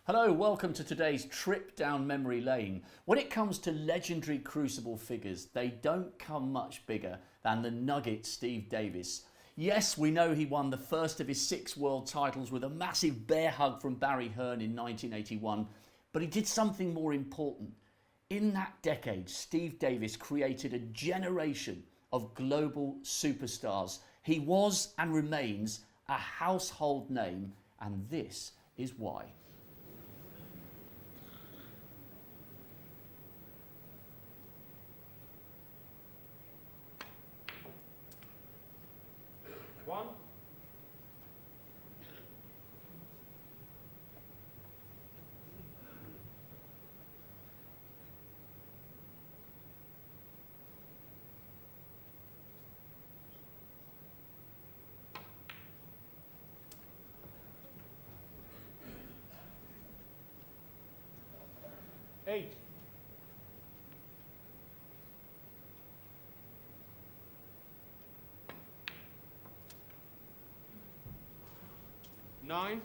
Hello, welcome to today's trip down memory lane. When it comes to legendary Crucible figures, they don't come much bigger than the Nugget Steve Davis. Yes, we know he won the first of his 6 world titles with a massive bear hug from Barry Hearn in 1981, but he did something more important. In that decade, Steve Davis created a generation of global superstars. He was and remains a household name, and this is why. One. Eight. Nine.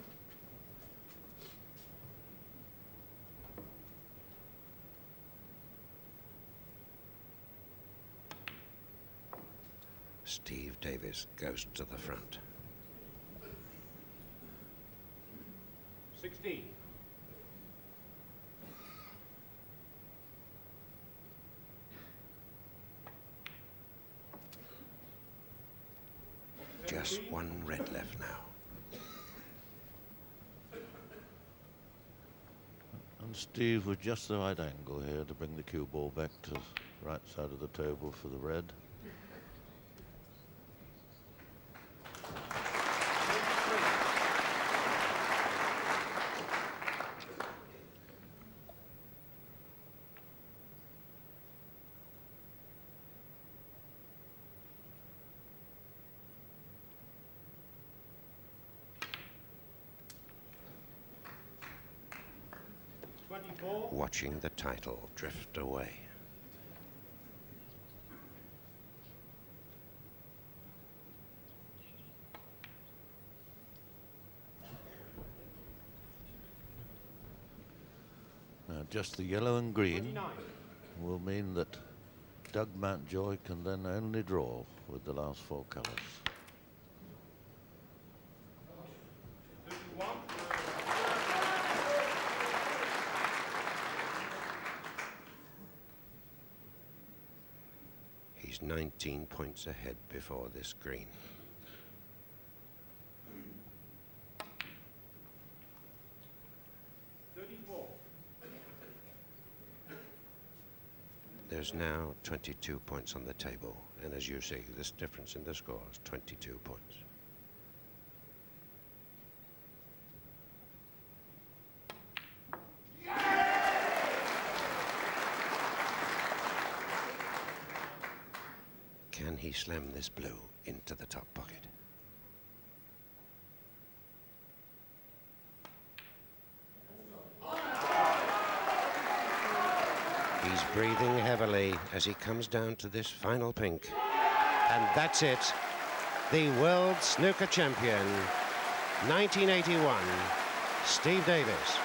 Steve Davis goes to the front. 16. Just one red left now. And Steve with just the right angle here to bring the cue ball back to the right side of the table for the red. Watching the title drift away. Now just the yellow and green 29. will mean that Doug Mountjoy can then only draw with the last 4 colours. 31. He's 19 points ahead before this green. There's now 22 points on the table, and as you see, this difference in the score is 22 points. Can he slam this blue into the top pocket? He's breathing heavily as he comes down to this final pink. And that's it. The World Snooker Champion, 1981, Steve Davis.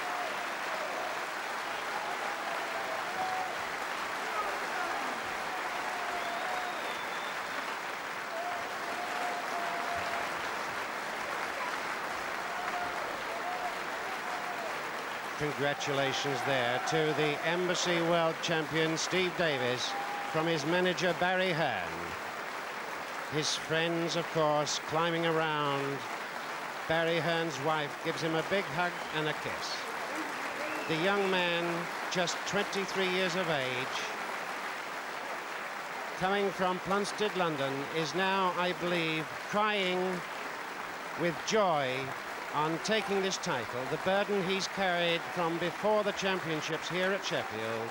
Congratulations there to the Embassy World Champion Steve Davis from his manager Barry Hearn. His friends, of course, climbing around. Barry Hearn's wife gives him a big hug and a kiss. The young man, just 23 years of age, coming from Plumstead, London, is now, I believe, crying with joy on taking this title. The burden he's carried from before the championships here at Sheffield,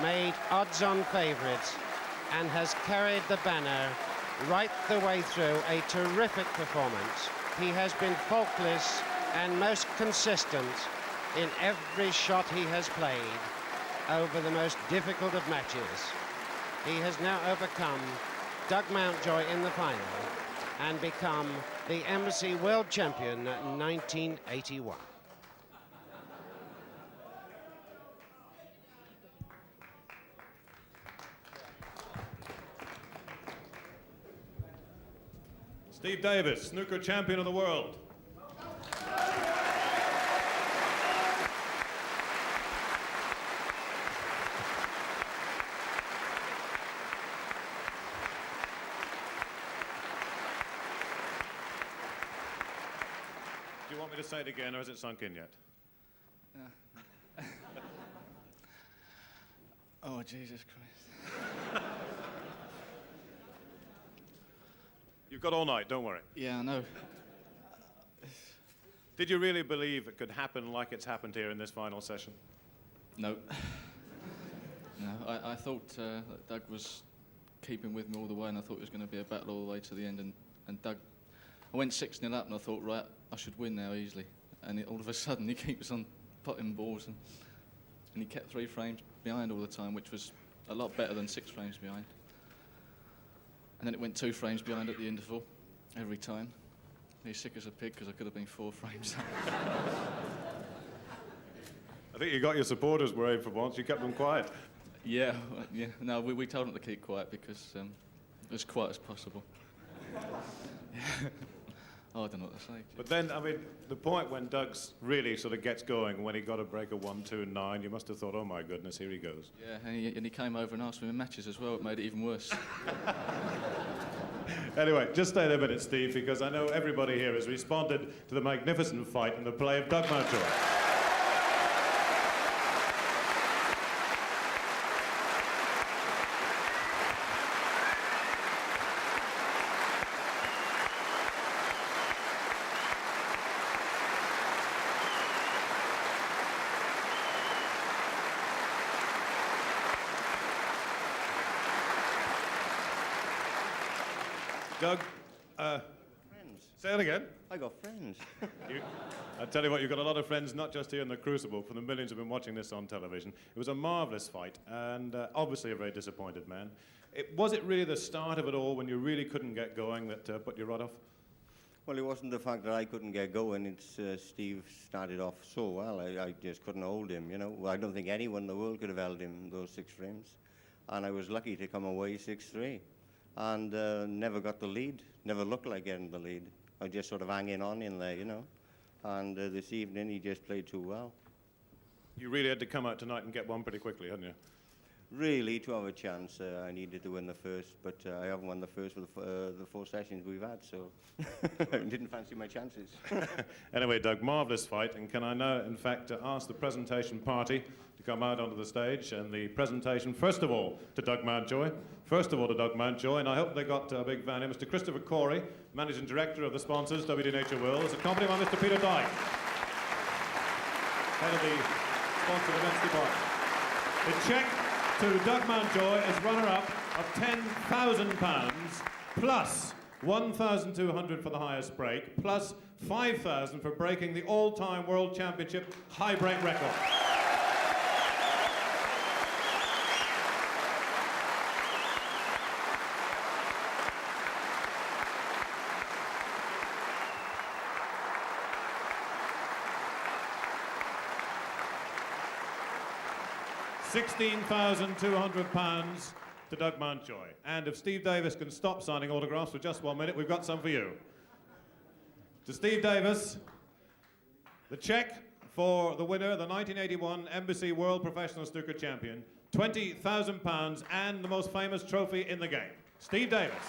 made odds-on favourites, and has carried the banner right the way through. A terrific performance. He has been faultless and most consistent in every shot he has played over the most difficult of matches. He has now overcome Doug Mountjoy in the final and become the Embassy World Champion 1981. Steve Davis, snooker champion of the world. Do you want me to say it again, or has it sunk in yet? Oh, Jesus Christ. You've got all night, don't worry. Yeah, I know. Did you really believe it could happen like it's happened here in this final session? No. No, I thought that Doug was keeping with me all the way, and I thought it was going to be a battle all the way to the end. And Doug, I went 6-0 up, and I thought, right, I should win now easily. And all of a sudden, he keeps on potting balls, and he kept 3 frames behind all the time, which was a lot better than 6 frames behind. And then it went 2 frames behind at the interval every time. He's sick as a pig because I could have been 4 frames up. I think you got your supporters worried for once. You kept them quiet. Yeah. No, we told them to keep quiet because as quiet as possible. Oh, I don't know what to say. But then, I mean, the point when Doug's really sort of gets going, when he got a break of 1-2-9, you must have thought, oh my goodness, here he goes. Yeah, and he came over and asked me in matches as well. It made it even worse. Anyway, just stay there a minute, Steve, because I know everybody here has responded to the magnificent fight and the play of Doug Mountjoy. Doug, Friends. say it again. I got friends. I tell you what, you've got a lot of friends, not just here in the Crucible, for the millions who've been watching this on television. It was a marvellous fight, and obviously a very disappointed man. Was it really the start of it all, when you really couldn't get going, that put your rod off? Well, it wasn't the fact that I couldn't get going. It's Steve started off so well. I just couldn't hold him, you know. Well, I don't think anyone in the world could have held him those 6 frames. And I was lucky to come away 6-3. And never got the lead, never looked like getting the lead. I just sort of hanging on in there, you know. And this evening, he just played too well. You really had to come out tonight and get one pretty quickly, hadn't you? Really, to have a chance, I needed to win the first, but I haven't won the first for the 4 sessions we've had, so I didn't fancy my chances. Anyway, Doug, marvellous fight, and can I now, in fact, ask the presentation party to come out onto the stage, and the presentation, first of all, to Doug Mountjoy. First of all, to Doug Mountjoy, and I hope they got a big fan here, Mr. Christopher Corey, Managing Director of the sponsors, WD Nature Worlds, accompanied by Mr. Peter Dyke, head of the sponsor events department. The cheque to Doug Mountjoy is runner-up of £10,000 plus 1,200 for the highest break, plus 5,000 for breaking the all-time World Championship high break record. £16,200 to Doug Mountjoy. And if Steve Davis can stop signing autographs for just 1 minute, we've got some for you. To Steve Davis, the cheque for the winner, the 1981 Embassy World Professional Snooker Champion, £20,000 and the most famous trophy in the game. Steve Davis.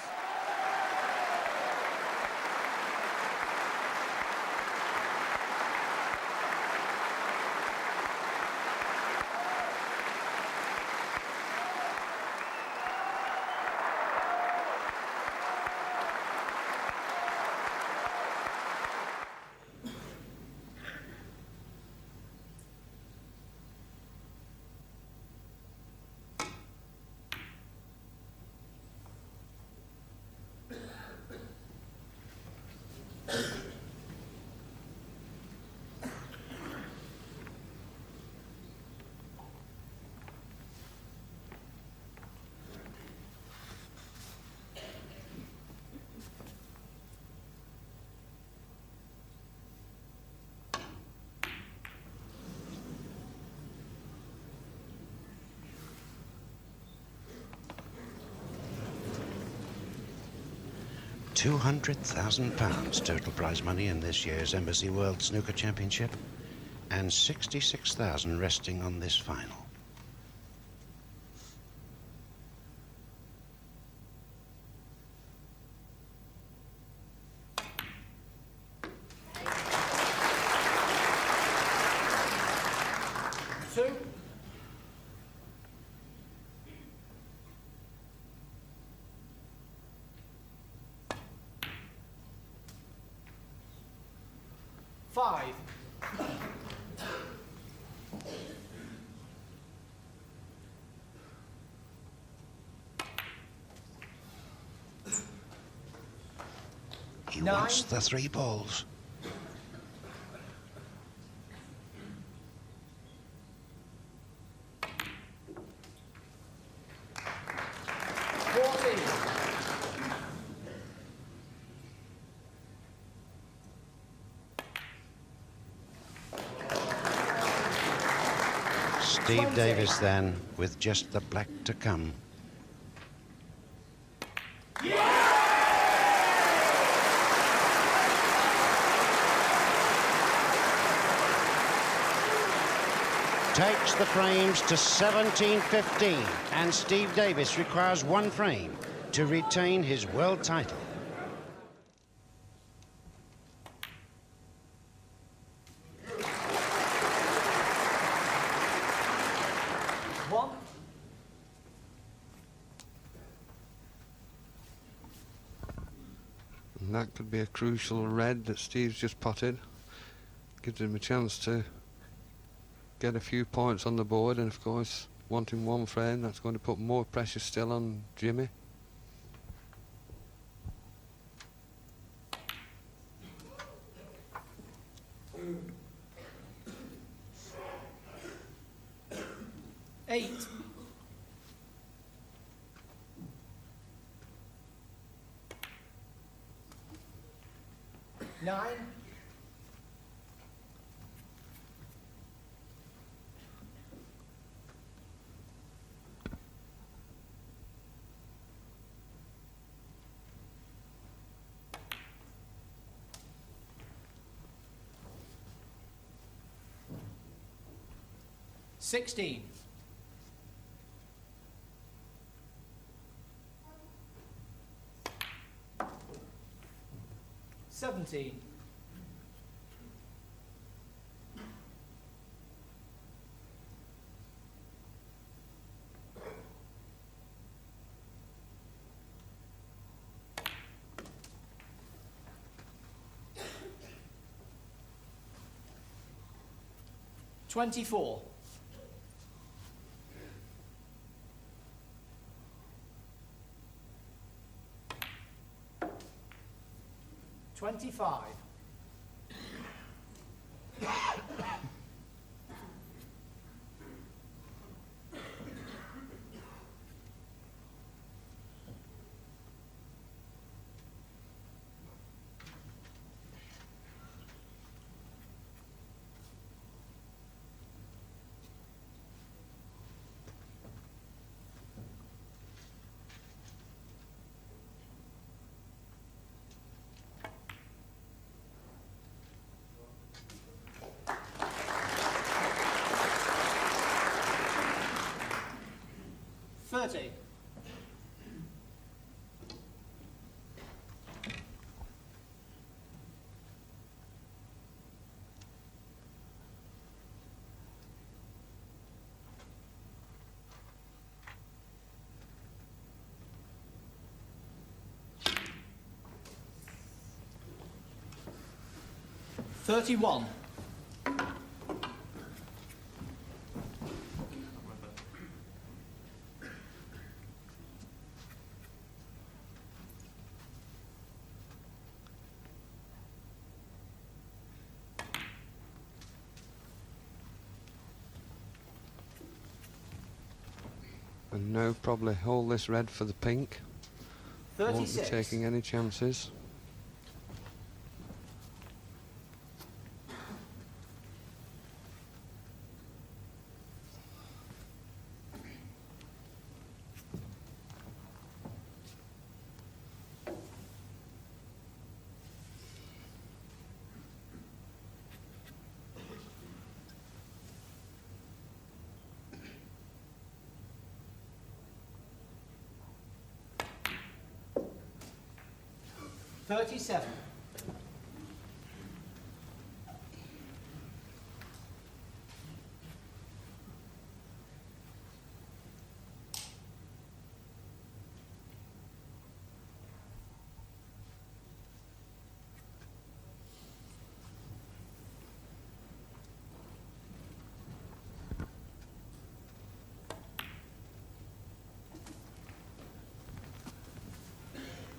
£200,000 total prize money in this year's Embassy World Snooker Championship, and 66,000 resting on this final. Two. Five. He wants the 3 balls. Steve Davis then, with just the black to come. Takes the frames to 17-15, and Steve Davis requires 1 frame to retain his world title. One. And that could be a crucial red that Steve's just potted. Gives him a chance to get a few points on the board, and of course wanting 1 frame, that's going to put more pressure still on Jimmy. Eight. Nine. 16. 17. 24. 25. 30. 31. And no, probably hold this red for the pink. Won't be 36. taking any chances. 37.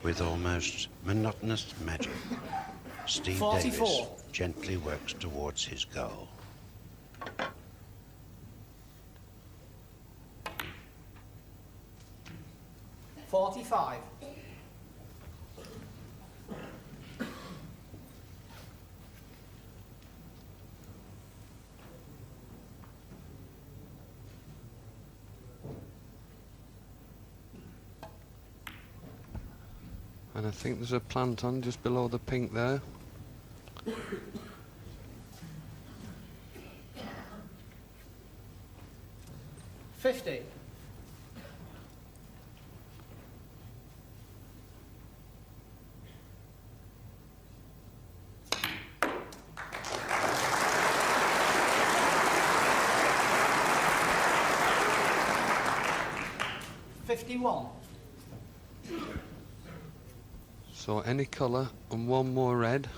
With almost monotonous magic, Steve 44. Davis gently works towards his goal. $45. And I think there's a plant on just below the pink there. $50. $51. So any colour and one more red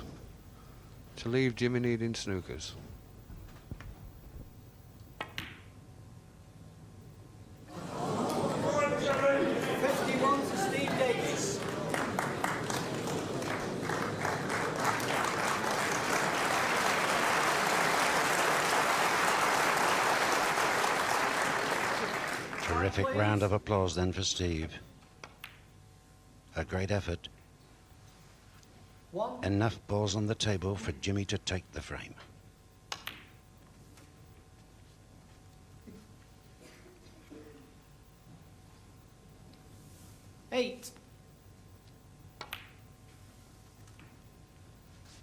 to leave Jimmy needing snookers. $51 to Steve Davis. Terrific round of applause then for Steve. A great effort. One. Enough balls on the table for Jimmy to take the frame. $8.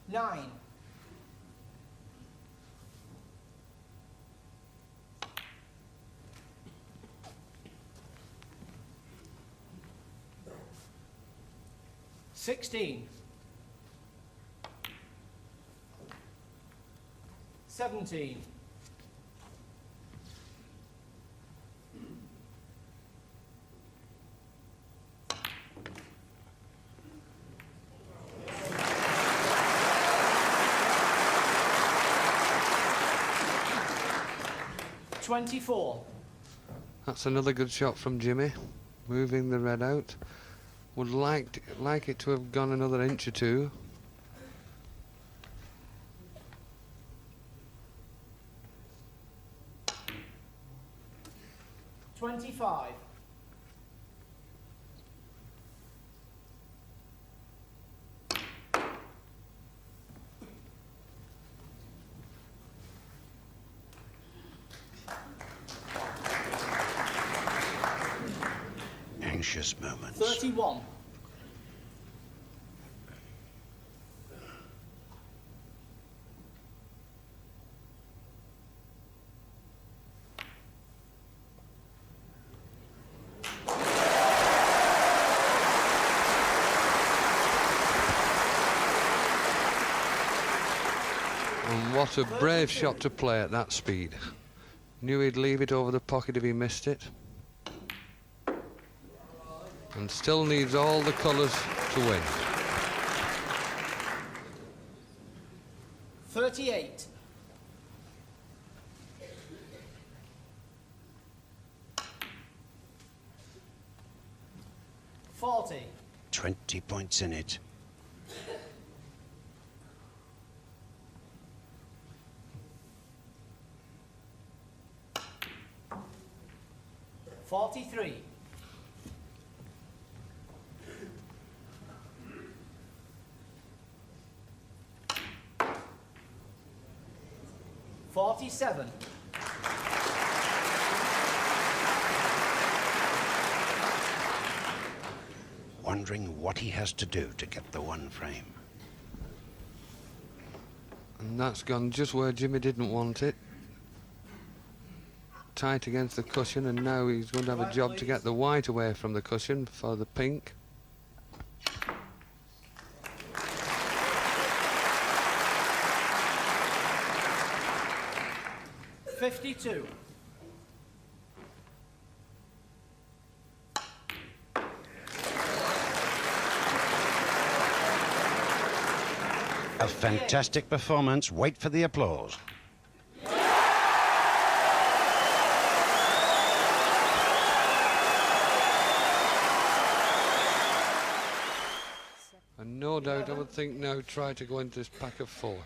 9. $16. 17. $24. That's another good shot from Jimmy, moving the red out. Would like it to have gone another inch or two. $25. Anxious moments. 31. And what a brave shot to play at that speed. Knew he'd leave it over the pocket if he missed it. And still needs all the colours to win. 38. $40. 20 points in it. $43. 47. Wondering what he has to do to get the one frame. And that's gone just where Jimmy didn't want it. Tight against the cushion, and now he's going to have a job to get the white away from the cushion for the pink. 52. A fantastic performance. Wait for the applause. And no doubt I would think now try to go into this pack of 4.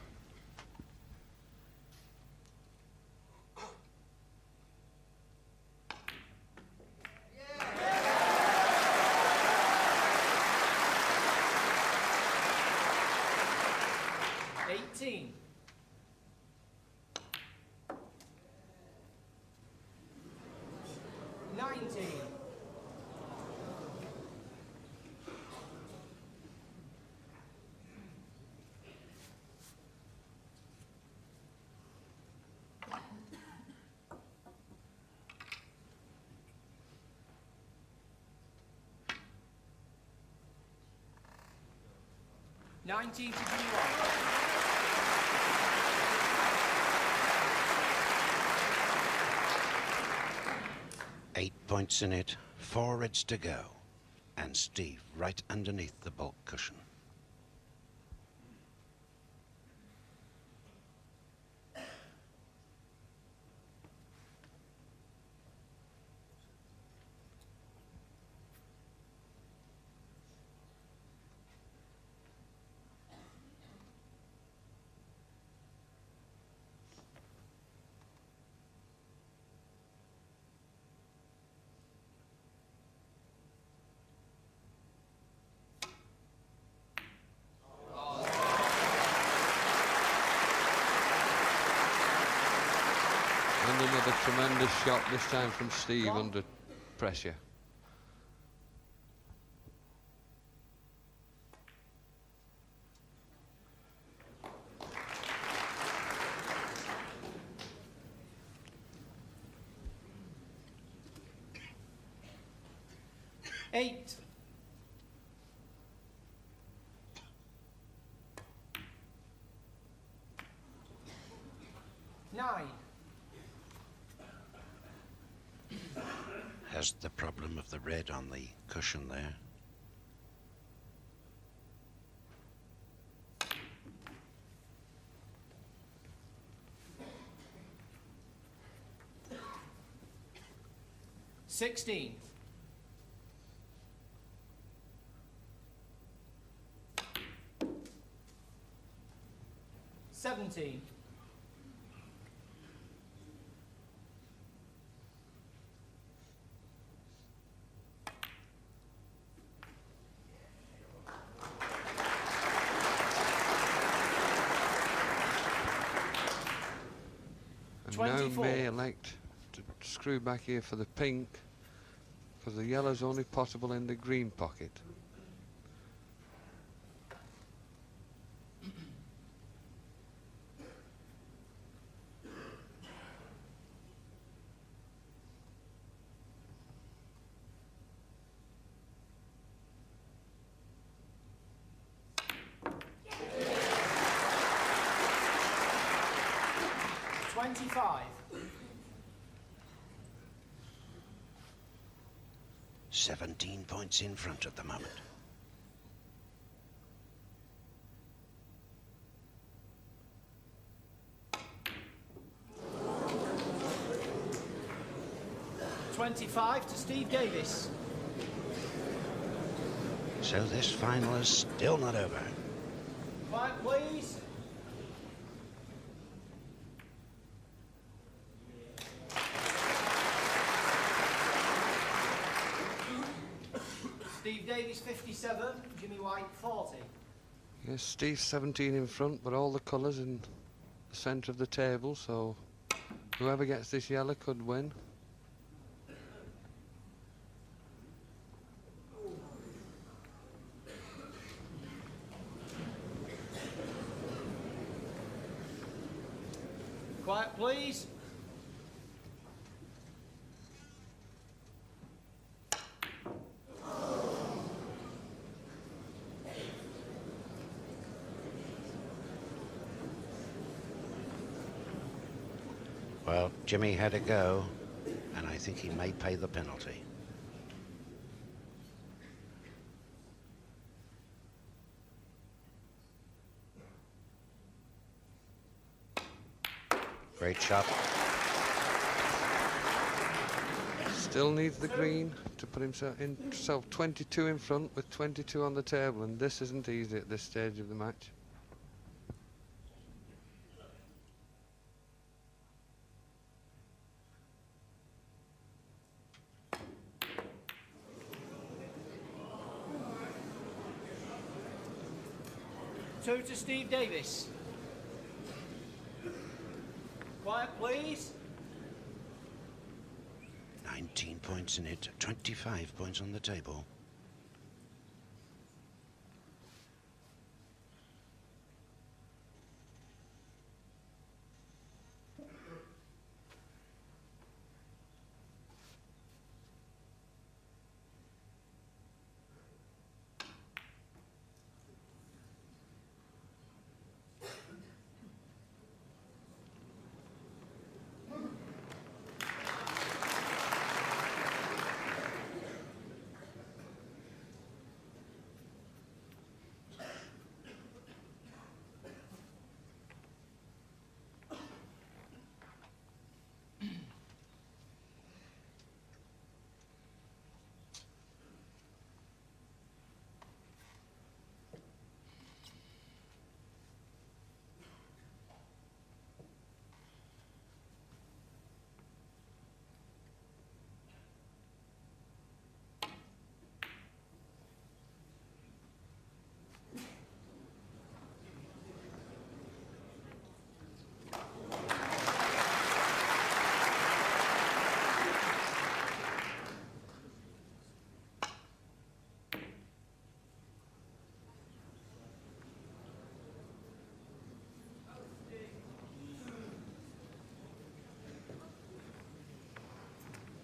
Nineteen to Jimmy White. 8 points in it, 4 reds to go, and Steve right underneath the bulk cushion. And another tremendous shot, this time from Steve under pressure. Eight. 9. Has the problem of the red on the cushion there. $16. 17. 24. Now may elect to screw back here for the pink, because the yellow's only possible in the green pocket. $25. 17 points in front at the moment. $25 to Steve Davis. So this final is still not over. Quiet, please. Steve Davis 57, Jimmy White 40. Yes, Steve's 17 in front, but all the colours in the centre of the table, so whoever gets this yellow could win. Quiet, please. Well, Jimmy had a go, and I think he may pay the penalty. Great shot. Still needs the green to put himself 22 in front with 22 on the table, and this isn't easy at this stage of the match. Two to Steve Davis. Quiet, please. 19 points in it, 25 points on the table.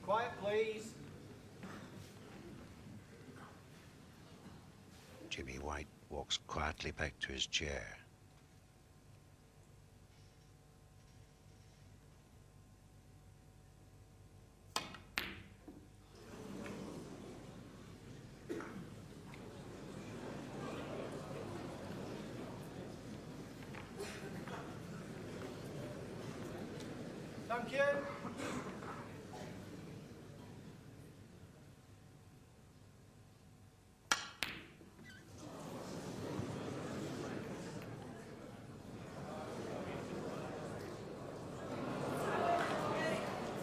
Quiet, please. Jimmy White walks quietly back to his chair. Thank you.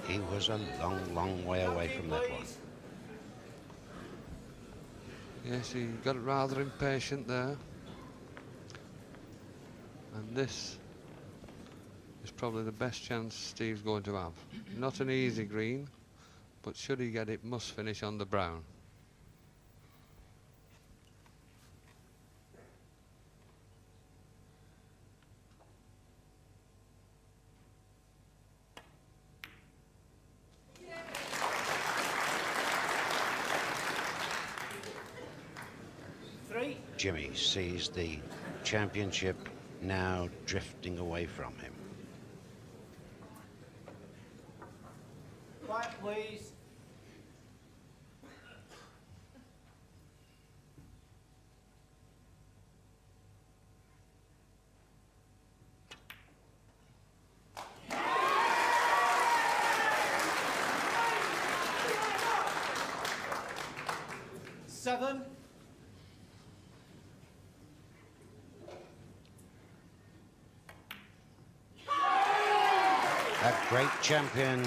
He was a long, long way away from that one. Yes, he got rather impatient there. And this is probably the best chance Steve's going to have. Not an easy green, but should he get it, must finish on the brown. Jimmy sees the championship now drifting away from him. Quiet, please. Seven. A great champion.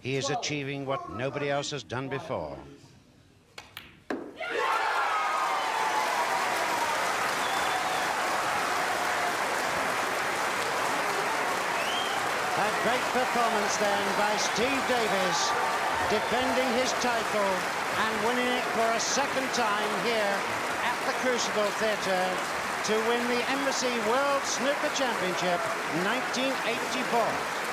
He is achieving what nobody else has done before. A great performance then by Steve Davis, defending his title and winning it for a second time here at the Crucible Theatre to win the Embassy World Snooker Championship 1984.